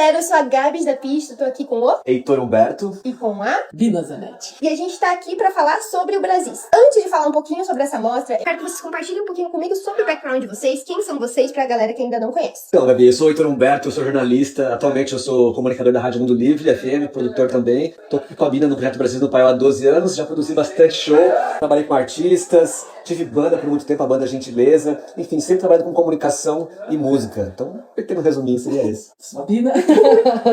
galera, eu sou a Gabs da Pista, tô aqui com o Heitor Humberto e com a Bina Zanetti. E a gente tá aqui pra falar sobre o Brasis. Antes de falar um pouquinho sobre essa mostra, eu quero que vocês compartilhem um pouquinho comigo sobre o background de vocês, quem são vocês, pra galera que ainda não conhece. Então, Gabi, eu sou o Heitor Humberto, eu sou jornalista, atualmente eu sou comunicador da Rádio Mundo Livre, FM, produtor também. Tô aqui com a Bina no Projeto Brasis no Paiol há 12 anos, já produzi bastante show, trabalhei com artistas, tive banda por muito tempo, a banda Gentileza, enfim, sempre trabalhando com comunicação e música. Então, pequeno resuminho seria esse. Sou a Bina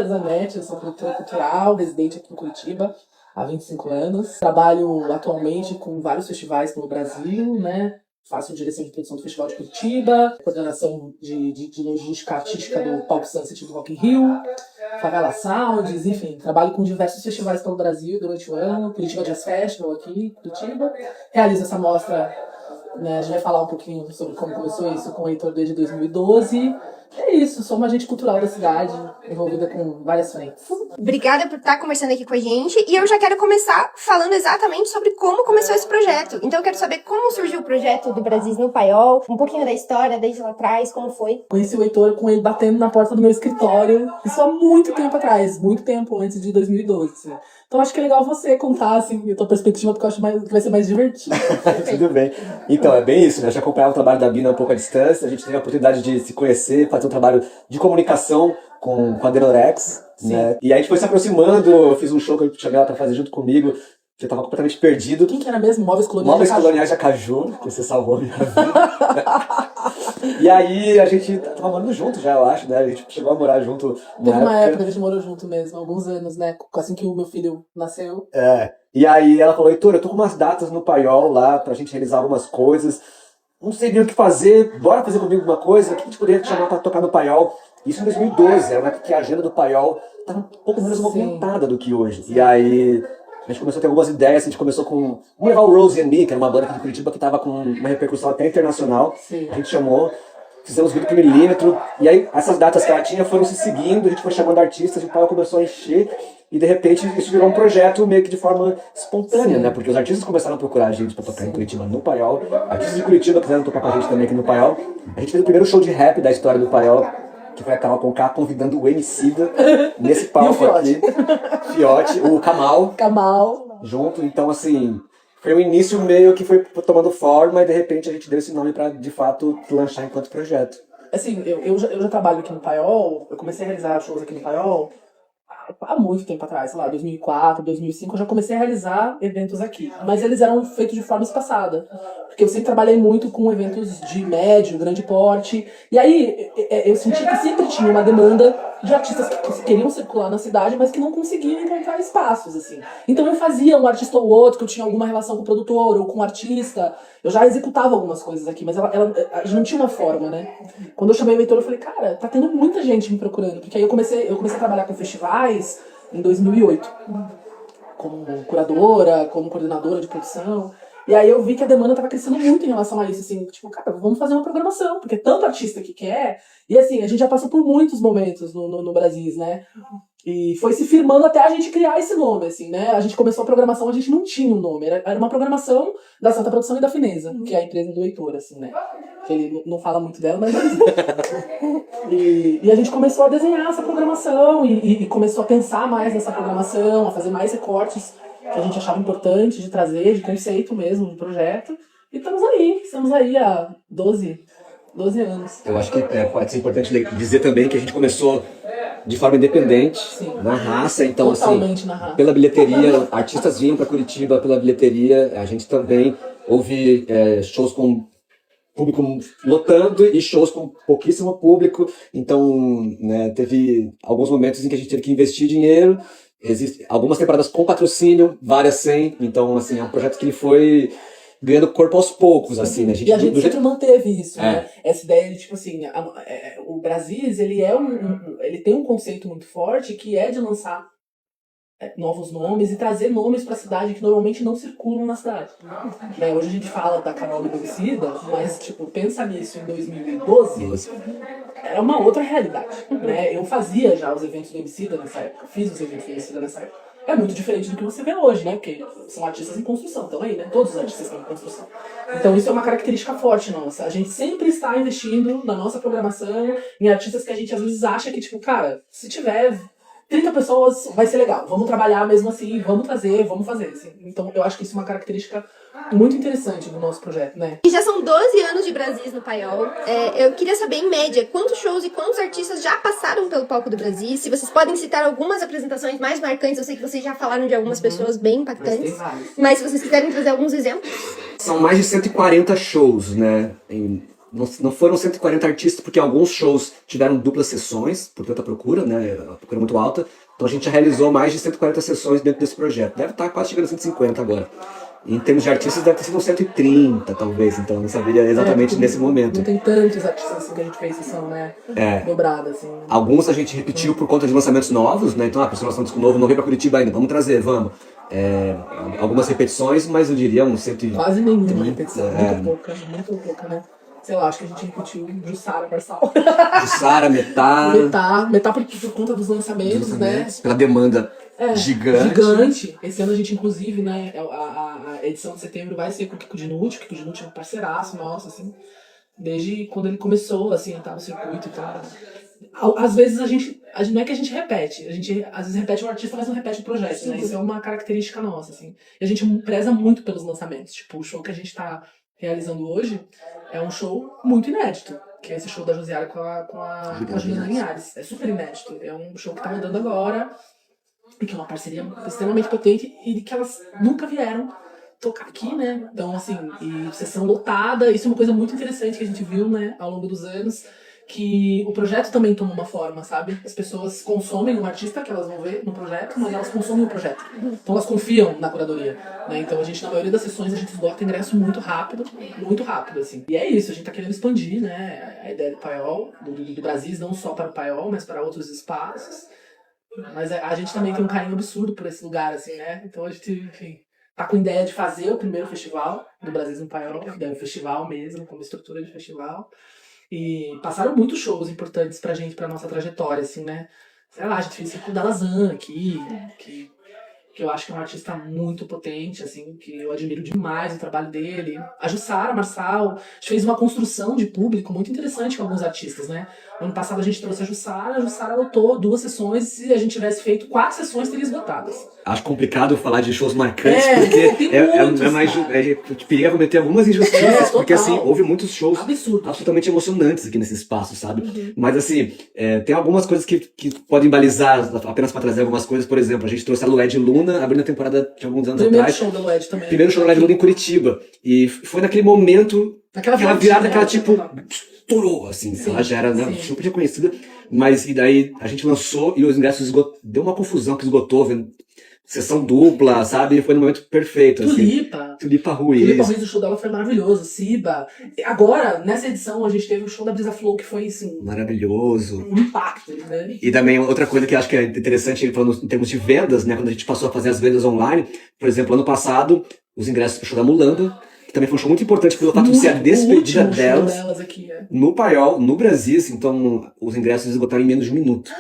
Zanetti, eu sou produtora cultural, residente aqui em Curitiba há 25 anos. Trabalho atualmente com vários festivais pelo Brasil, né? Faço direção de produção do Festival de Curitiba, coordenação de logística artística do Palco Sunset do Rock in Rio, Favela Sounds, enfim, trabalho com diversos festivais pelo Brasil durante o ano, Curitiba Jazz Festival aqui em Curitiba. Realizo essa mostra, né, a gente vai falar um pouquinho sobre como começou isso com o Heitor desde 2012. É isso, sou uma agente cultural da cidade, envolvida com várias frentes. Obrigada por estar conversando aqui com a gente, e eu já quero começar falando exatamente sobre como começou esse projeto. Então eu quero saber como surgiu o projeto do Brasis no Paiol, um pouquinho da história, desde lá atrás, como foi. Conheci o Heitor com ele batendo na porta do meu escritório, isso há muito tempo atrás, muito tempo antes de 2012. Assim. Então acho que é legal você contar assim, a tua perspectiva, porque eu acho que vai ser mais divertido. Tudo bem. Então, é bem isso, né? Eu já acompanhava o trabalho da Bina um pouco à distância, a gente teve a oportunidade de se conhecer, fazer um trabalho de comunicação com a Denorex, né? E aí a gente foi se aproximando, eu fiz um show que eu chamei ela pra fazer junto comigo, que eu tava completamente perdido. Quem que era mesmo? Móveis Coloniais Móveis Coloniais de Acaju, que você salvou a minha vida. E aí a gente tava morando junto já, eu acho, né? A gente chegou a morar junto Teve uma época que a gente morou junto mesmo, alguns anos, né? Assim que o meu filho nasceu. É. E aí ela falou, Heitor, eu tô com umas datas no Paiol lá pra gente realizar algumas coisas. Não sei bem o que fazer, bora fazer comigo alguma coisa, o que a gente poderia te chamar pra tocar no Paiol? Isso em 2012, era uma época que a agenda do Paiol estava um pouco menos movimentada do que hoje. E aí a gente começou a ter algumas ideias, a gente começou com o levar o Rosie and Me, que era uma banda aqui de Curitiba que estava com uma repercussão até internacional. Sim. A gente chamou, fizemos vídeo pro milímetro, e aí essas datas que ela tinha foram se seguindo, a gente foi chamando artistas, e o Paiol começou a encher, e de repente isso virou um projeto meio que de forma espontânea, né? Porque os artistas começaram a procurar a gente pra tocar em Curitiba no Paiol, artistas de Curitiba quiseram tocar com a gente também aqui no Paiol. A gente fez o primeiro show de rap da história do Paiol, que foi a Carol Conká convidando o Emicida nesse palco aqui. Fiote, o Kamal. Junto, então assim, foi um início meio que foi tomando forma e de repente a gente deu esse nome pra de fato lançar enquanto projeto. Assim, eu já trabalho aqui no Paiol, eu comecei a realizar shows aqui no Paiol há muito tempo atrás, sei lá, 2004, 2005, eu já comecei a realizar eventos aqui. Mas eles eram feitos de forma espaçada. Porque eu sempre trabalhei muito com eventos de médio, grande porte. E aí eu senti que sempre tinha uma demanda de artistas que queriam circular na cidade, mas que não conseguiam encontrar espaços, assim. Então eu fazia um artista ou outro, que eu tinha alguma relação com o produtor ou com o artista. Eu já executava algumas coisas aqui, mas a gente não tinha uma forma, né? Quando eu chamei o Heitor, eu falei, cara, tá tendo muita gente me procurando. Porque aí eu comecei a trabalhar com festivais em 2008. Como curadora, como coordenadora de produção. E aí eu vi que a demanda estava crescendo muito em relação a isso, assim, tipo, cara, vamos fazer uma programação, porque é tanto artista que quer, e assim, a gente já passou por muitos momentos no Brasis, né, e foi se firmando até a gente criar esse nome, assim, né, a gente começou a programação, a gente não tinha um nome, era uma programação da Santa Produção e da Fineza, que é a empresa do Heitor, assim, né, que ele não fala muito dela, mas... e a gente começou a desenhar essa programação, e começou a pensar mais nessa programação, a fazer mais recortes, que a gente achava importante de trazer, de conceito mesmo, de projeto. E estamos aí há 12 anos. Eu acho que pode ser importante dizer também que a gente começou de forma independente, Sim. Na raça, então totalmente assim, na raça. Pela bilheteria, artistas vinham para Curitiba pela bilheteria, a gente também houve shows com público lotando e shows com pouquíssimo público, então né, teve alguns momentos em que a gente teve que investir dinheiro. Existem algumas temporadas com patrocínio, várias sem, então assim, é um projeto que ele foi ganhando corpo aos poucos, assim, né? E a gente sempre manteve isso, né? Essa ideia de, tipo assim, o Brasis, ele tem um conceito muito forte que é de lançar novos nomes e trazer nomes pra cidade que normalmente não circulam na cidade. Né? Hoje a gente fala da Carol e do Emicida, mas, tipo, pensa nisso em 2012, era uma outra realidade, né? Eu fazia já os eventos do Emicida nessa época, fiz os eventos do Emicida nessa época. é muito diferente do que você vê hoje, né? Porque são artistas em construção, estão aí, né? Todos os artistas estão em construção. Então isso é uma característica forte nossa. A gente sempre está investindo na nossa programação em artistas que a gente às vezes acha que, tipo, cara, se tiver 30 pessoas vai ser legal. Vamos trabalhar mesmo assim, vamos trazer, vamos fazer. Assim. Então eu acho que isso é uma característica muito interessante do nosso projeto, né? E já são 12 anos de Brasis no Paiol. Eu queria saber, em média, quantos shows e quantos artistas já passaram pelo palco do Brasis. Se vocês podem citar algumas apresentações mais marcantes. Eu sei que vocês já falaram de algumas pessoas bem impactantes. Mas se vocês quiserem trazer alguns exemplos. São mais de 140 shows, né? Não foram 140 artistas, porque alguns shows tiveram duplas sessões, por tanta procura, né? A procura é muito alta. Então a gente já realizou mais de 140 sessões dentro desse projeto. Deve estar quase chegando a 150 agora. Em termos de artistas, deve ter sido 130, talvez. Então, não saberia exatamente nesse momento. Não tem tantos artistas assim que a gente fez sessão, né? Dobrada, assim. Alguns a gente repetiu por conta de lançamentos novos, né? Então, a pessoa lançou um disco novo, não veio pra Curitiba ainda. Vamos trazer, vamos. Algumas repetições, mas eu diria uns 130. Quase nenhuma repetição. Muito pouca, né? Sei lá, acho que a gente repetiu Jussara, Marçal. Jussara, Metá por conta dos lançamentos, né? Pela demanda gigante. Esse ano a gente, inclusive, né, a edição de setembro vai ser com o Kiko Dinucci. O Kiko Dinucci é um parceiraço nosso, assim, desde quando ele começou, assim, a entrar no circuito e tal. Às vezes a gente não é que a gente repete, a gente às vezes repete o artista, mas não repete o projeto, né? Isso é uma característica nossa, assim. E a gente preza muito pelos lançamentos. Tipo, o show que a gente tá realizando hoje é um show muito inédito, que é esse show da Josiara com a Juliana Linhares. É super inédito. É um show que tá rodando agora, e que é uma parceria extremamente potente e que elas nunca vieram tocar aqui, né? Então, assim, e sessão lotada, isso é uma coisa muito interessante que a gente viu, né, ao longo dos anos, que o projeto também toma uma forma, sabe? As pessoas consomem um artista que elas vão ver no projeto, mas elas consomem o projeto. Então elas confiam na curadoria, né? Então a gente, na maioria das sessões, a gente esgota ingresso muito rápido, assim. E é isso, a gente tá querendo expandir, né, a ideia do Paiol, do Brasil, não só para o Paiol, mas para outros espaços. Mas a gente também tem um carinho absurdo por esse lugar, assim, né? Então a gente, enfim, tá com ideia de fazer o primeiro festival do Brasil no Paiol, que é um festival mesmo, com uma estrutura de festival. E passaram muitos shows importantes pra gente, pra nossa trajetória, assim, né? Sei lá, a gente fez o da Lazan aqui, que eu acho que é um artista muito potente, assim, que eu admiro demais o trabalho dele. A Jussara, Marçal, a gente fez uma construção de público muito interessante com alguns artistas, né? No ano passado a gente trouxe a Jussara lotou 2 sessões, e se a gente tivesse feito 4 sessões, teria esgotadas. Acho complicado falar de shows marcantes, porque é mais. A gente periga cometer algumas injustiças, porque assim, houve muitos shows absolutamente emocionantes aqui nesse espaço, sabe? Mas assim, tem algumas coisas que podem balizar, apenas para trazer algumas coisas. Por exemplo, a gente trouxe a Lued Luna abrindo a temporada de alguns anos atrás. Show da Lued também. Primeiro show da Lued Luna em Curitiba. E foi naquele momento, aquela virada, aquela tipo. Estourou, assim. Sim, ela já era, né, super reconhecida. Mas e daí a gente lançou e os ingressos deu uma confusão que esgotou, vendo. Sessão dupla, sabe? Foi no momento perfeito. Tulipa Ruiz. Tulipa Ruiz, o show dela foi maravilhoso. Siba. Agora, nessa edição, a gente teve o show da Brisa Flow, que foi, assim... maravilhoso. Um impacto, né? E também outra coisa que eu acho que é interessante, falando em termos de vendas, né? Quando a gente passou a fazer as vendas online, por exemplo, ano passado, os ingressos pro show da Mulanda, que também foi um show muito importante pelo fato de ser a despedida delas aqui, no Paiol, no Brasil. Então, os ingressos esgotaram em menos de 1 minuto.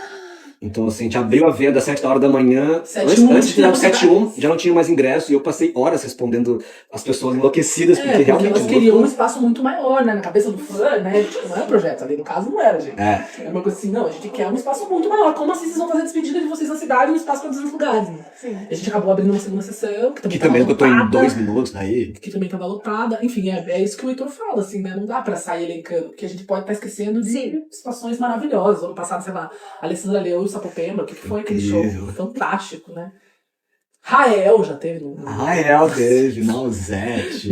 Então, assim, a gente abriu a venda às 7 da hora da manhã. Antes de final do 7-1, já não tinha mais ingresso. E eu passei horas respondendo as pessoas enlouquecidas. Porque realmente elas queriam um espaço muito maior, né? Na cabeça do fã, né? Tipo, não era um projeto ali. No caso, não era, gente. É uma coisa assim, não, a gente quer um espaço muito maior. Como assim vocês vão fazer a despedida de vocês na cidade e um espaço para 200 lugares, né? Sim. A gente acabou abrindo uma segunda sessão. Que também botou em 2 minutos aí. Que também tava lotada. Enfim, é isso que o Heitor fala, assim, né? Não dá pra sair elencando. Porque a gente pode estar esquecendo de situações maravilhosas. Ano passado, sei lá, a Alessandra Leão e o Sapopemba, que foi aquele show fantástico, né? Rael já teve no... Rael teve, Nausete.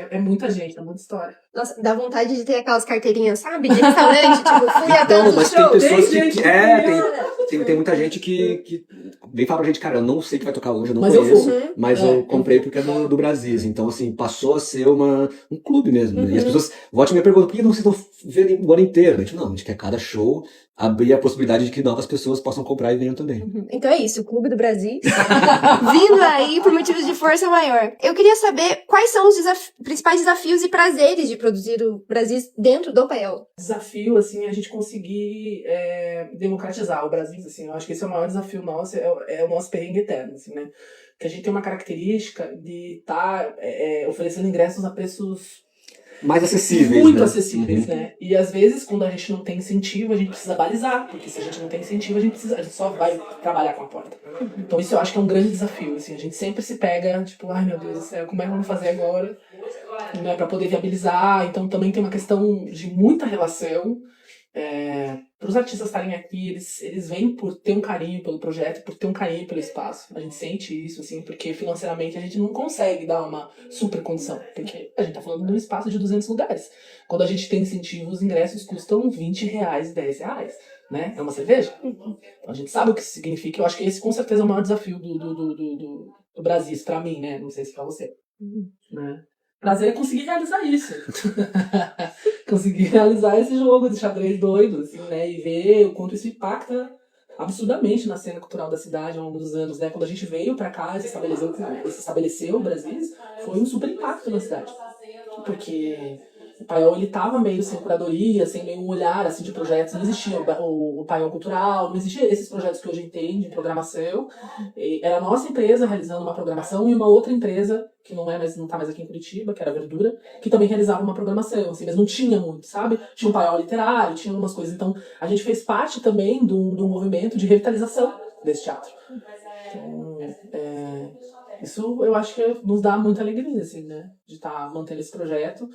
É muita gente, é muita história. Nossa, dá vontade de ter aquelas carteirinhas, sabe? De restaurante, tipo, fui a tantos mas shows. Tem pessoas tem muita gente que vem falar pra gente, cara, eu não sei o que vai tocar hoje, eu não conheço, mas eu comprei porque é do Brasil. Então, assim, passou a ser um clube mesmo, né? E as pessoas voltam e me perguntam, por que não vocês estão vendo o ano inteiro? A gente quer cada show abrir a possibilidade de que novas pessoas possam comprar e venham também. Então é isso, o Clube do Brasil vindo aí por motivos de força maior. Eu queria saber quais são os principais desafios e prazeres de produzir o Brasil dentro do paiol. Desafio, assim, a gente conseguir democratizar o Brasil, assim, eu acho que esse é o maior desafio nosso, é o nosso perrengue eterno, assim, né? Que a gente tem uma característica de estar oferecendo ingressos a preços Mais acessíveis, muito né? acessíveis, né? E às vezes, quando a gente não tem incentivo, a gente precisa balizar, porque se a gente não tem incentivo, a gente só vai trabalhar com a porta. Então isso eu acho que é um grande desafio, assim, a gente sempre se pega, tipo, ai meu Deus do céu, como é que vamos fazer agora? Né, para poder viabilizar. Então também tem uma questão de muita relação. Para os artistas estarem aqui, eles vêm por ter um carinho pelo projeto, por ter um carinho pelo espaço. A gente sente isso, assim, porque financeiramente a gente não consegue dar uma super condição, porque a gente tá falando de um espaço de 200 lugares. Quando a gente tem incentivo, os ingressos custam R$20, R$10, né? É uma cerveja? Então a gente sabe o que isso significa. Eu acho que esse com certeza é o maior desafio do Brasil, para mim, né? Não sei se para você. Né? Prazer é conseguir realizar isso. Conseguir realizar esse jogo de xadrez doido, assim, né? E ver o quanto isso impacta absurdamente na cena cultural da cidade ao longo dos anos, né? Quando a gente veio pra cá e se estabeleceu o Brasil, foi um super impacto na cidade. Porque o paiol, ele tava meio sem curadoria, sem meio um olhar, assim, de projetos. Não existia o paiol cultural, não existia esses projetos que hoje a gente tem de programação. E era a nossa empresa realizando uma programação e uma outra empresa que não tá mais aqui em Curitiba, que era a Verdura, que também realizava uma programação, assim, mas não tinha muito, sabe? Tinha um paiol literário, tinha algumas coisas. Então, a gente fez parte também do movimento de revitalização desse teatro. Então, isso eu acho que nos dá muita alegria, assim, né? De estar mantendo esse projeto.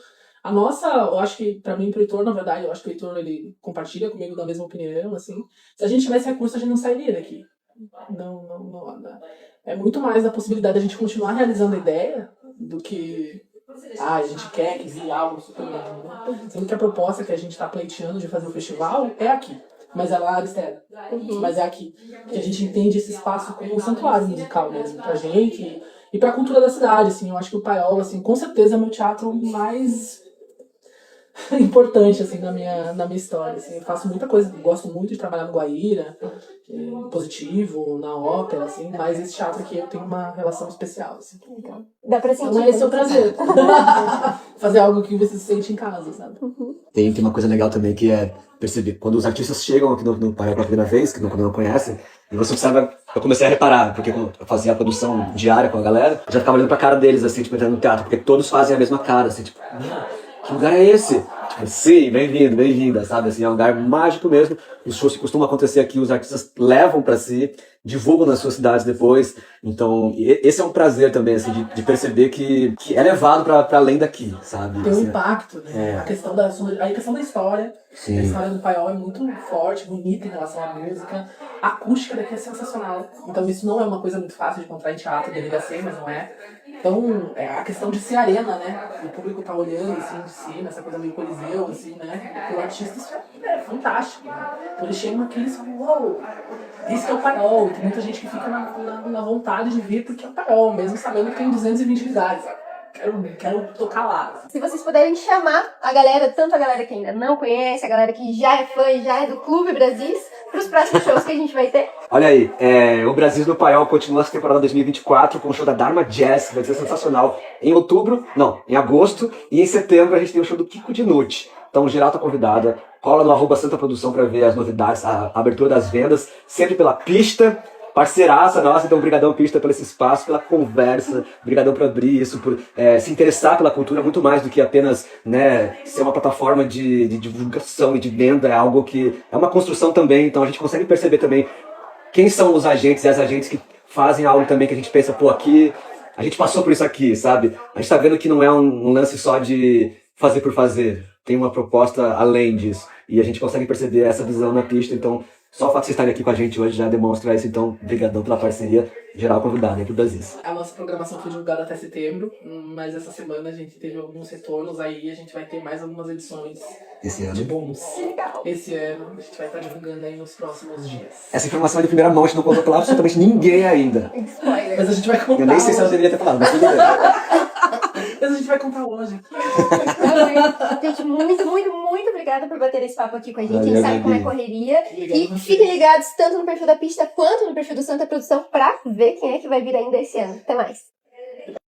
A nossa, eu acho que, pra mim, pro Heitor, na verdade, eu acho que o Heitor, ele compartilha comigo da mesma opinião, assim. Se a gente tivesse recurso, a gente não sairia daqui. Não. É muito mais a possibilidade de a gente continuar realizando a ideia do que a gente quer que vire algo super grande, né? Sendo que a proposta que a gente está pleiteando de fazer o festival é aqui. Mas é lá externa. Mas é aqui. Que a gente entende esse espaço como um santuário musical mesmo, pra gente e pra cultura da cidade, assim. Eu acho que o paiol, assim, com certeza é o meu teatro mais importante, assim, na minha história, assim. Eu faço muita coisa, gosto muito de trabalhar no Guaíra, Positivo, na ópera, assim, mas esse teatro aqui eu tenho uma relação especial, assim. Dá pra sentir. Então esse é o prazer. Fazer algo que você se sente em casa, sabe? Tem uma coisa legal também que é perceber, quando os artistas chegam aqui no paiol pela primeira vez, quando não conhecem, e você observa, eu comecei a reparar, porque quando eu fazia a produção diária com a galera, eu já ficava olhando pra cara deles, assim, tipo, entrando no teatro, porque todos fazem a mesma cara, assim, tipo, que lugar é esse? Tipo, sim, bem-vindo, bem-vinda, sabe? Assim, é um lugar mágico mesmo. Os shows que costumam acontecer aqui, os artistas levam pra si, divulgam nas suas cidades depois. Então, esse é um prazer também, assim, de perceber que é levado pra além daqui, sabe? Tem um Assim, impacto, né? A questão da história. Sim. A história do paiol é muito forte, bonita em relação à música. A acústica daqui é sensacional. Então isso não é uma coisa muito fácil de encontrar em teatro, deveria ser, mas não é. Então, a questão de ser arena, né? O público tá olhando, assim, de cima, essa coisa meio coliseu, assim, né? O artista, isso é fantástico, né? Então eles chegam aqui e eles falam, uou, esse que é o paiol. E tem muita gente que fica na vontade de vir porque é o paiol, mesmo sabendo que tem 220 lugares, sabe? Quero tocar lá. Se vocês puderem chamar a galera, tanto a galera que ainda não conhece, a galera que já é fã e já é do Clube Brasis, pros próximos shows que a gente vai ter. Olha aí, o Brasil no Paiol continua essa temporada 2024 com o show da Dharma Jazz, que vai ser sensacional em agosto, e em setembro a gente tem o show do Kiko Dinucci. Então, geral tá convidada, cola no @Santa Produção pra ver as novidades, a abertura das vendas, sempre pela pista. Parceiraça nossa, então brigadão Pista pelo esse espaço, pela conversa, brigadão por abrir isso, por se interessar pela cultura muito mais do que apenas, né, ser uma plataforma de divulgação e de venda, é algo que é uma construção também, então a gente consegue perceber também quem são os agentes e as agentes que fazem algo também que a gente pensa, pô, aqui, a gente passou por isso aqui, sabe? A gente tá vendo que não é um lance só de fazer por fazer, tem uma proposta além disso, e a gente consegue perceber essa visão na pista, então só o fato de vocês estarem aqui com a gente hoje já demonstra isso, então, brigadão pela parceria, geral convidado aí pro Brasil. A nossa programação foi divulgada até setembro, mas essa semana a gente teve alguns retornos aí, a gente vai ter mais algumas edições Esse ano. de bônus. Esse ano, a gente vai estar divulgando aí nos próximos dias. Essa informação é de primeira mão, a gente não contou pra absolutamente ninguém ainda. Spoiler. Mas a gente vai contar. Eu nem sei se ela deveria ter falado, mas tudo bem. Mas a gente vai contar hoje. Tá bem. Gente, muito obrigada por bater esse papo aqui com a gente. A gente sabe como é correria. E fiquem ligados tanto no perfil da Pista quanto no perfil do Santa Produção pra ver quem é que vai vir ainda esse ano. Até mais.